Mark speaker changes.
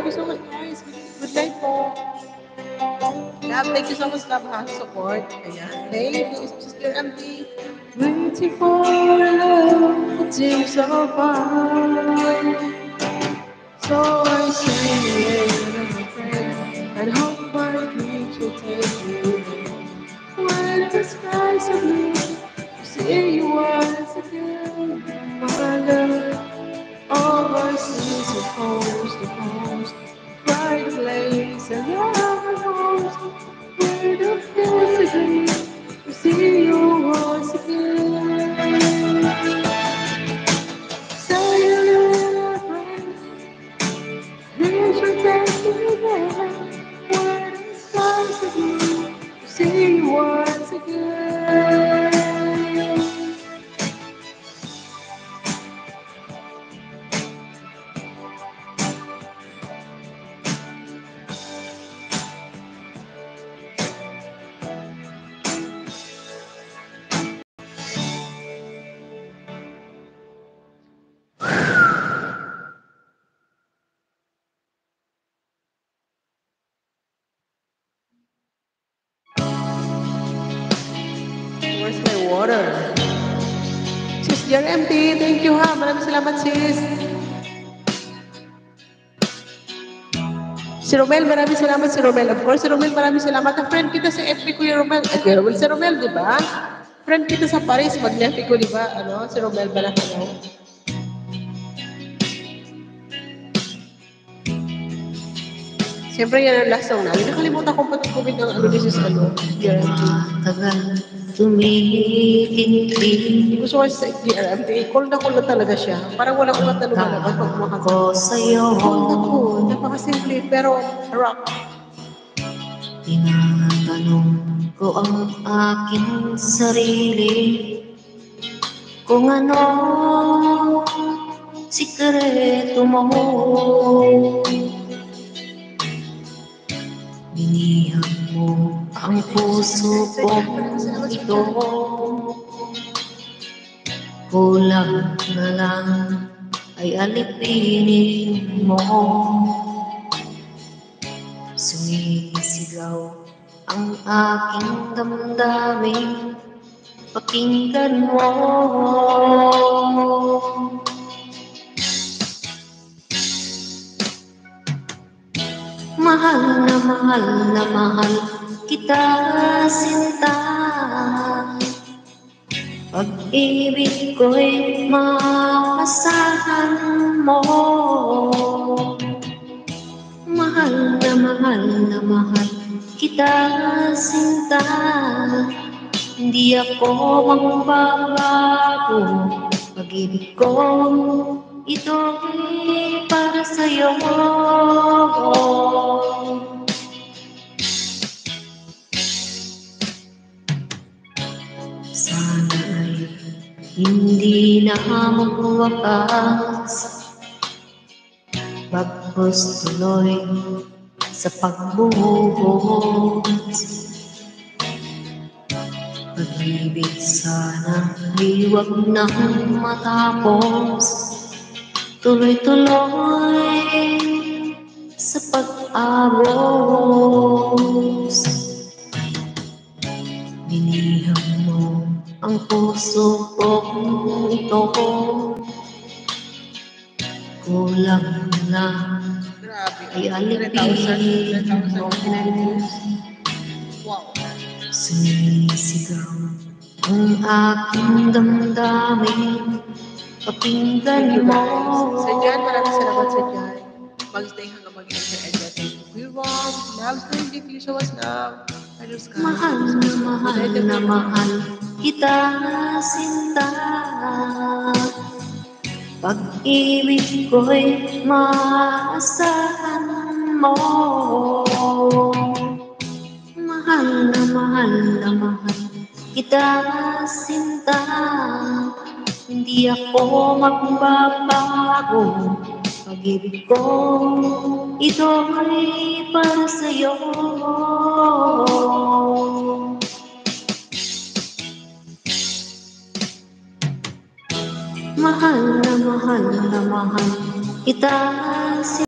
Speaker 1: thank you so much, guys. Good night po. Love, thank you so much, love, ha, support. Ayan. Thank you, Sister Auntie. Waiting for love, it seems so far. So I say, yeah, I'm a friend, and hope my dreams will take you there. When the skies are blue, to see you once again, my love. All my sins are host to host, bright place and love host, where the feels agree, to see you once again. Say you're friend, dreams will take you there, where the skies agree, to see you once again. Where's my water? Sis JRMT, thank you ha. Maraming salamat sis. Si Romel, maraming salamat si Romel. Of course, si Romel, maraming salamat. Ang friend kita sa FB Kuya Romel. Kuya Romel, si Romel, di ba? Friend kita sa Paris, mag-FB ko, di ba? Ano, si Romel Balacano. Siyempre, yan ang last song namin. Nakalimutan kong pati-comment ng ano, this is ano,
Speaker 2: Matagal tumitindig.
Speaker 1: Gusto ko sa JRMT, call na talaga siya. Parang walang ulat na lumalabas pag kumakanta.
Speaker 2: Ko sa'yo.
Speaker 1: Call na call, napakasimple, pero rock.
Speaker 2: Tinatanong ko ang aking sarili kung ano sikreto mo. Binihag mo ang puso kong ito. Kulang na lang ay alipinin mo. Sumisigaw ang aking damdamin, pakinggan mo. Mahal na mahal na mahal kita, sinta. Pag-ibig ko'y maasahan mo. Mahal na mahal kita, sinta. Hindi ako magbabago. Pag-ibig ko, ito'y para sa'yo. Sana'y hindi na magwakas, bagkus tuloy sa pagbubuhos. Pag-ibig sana ay huwag nang matapos, tuloy-tuloy sa pag-agos. Binihag mo ang puso kong ito. Kulang lang ay alipin mo.
Speaker 1: Wow.
Speaker 2: Sumisigaw ang aking damdamin, pakinggan mo.
Speaker 1: Sa Jan, maraming salamat sa Jan. Mag-stay hanggang mag-end sa edit. We want love, thank you so much, love.
Speaker 2: Mahal na mahal kita, sinta. Pag-ibig ko'y maasahan mo. Mahal na mahal kita, sinta. Hindi ako magbabago. Pag-ibig ko, ito'y para sa'yo. Mahal na mahal kita,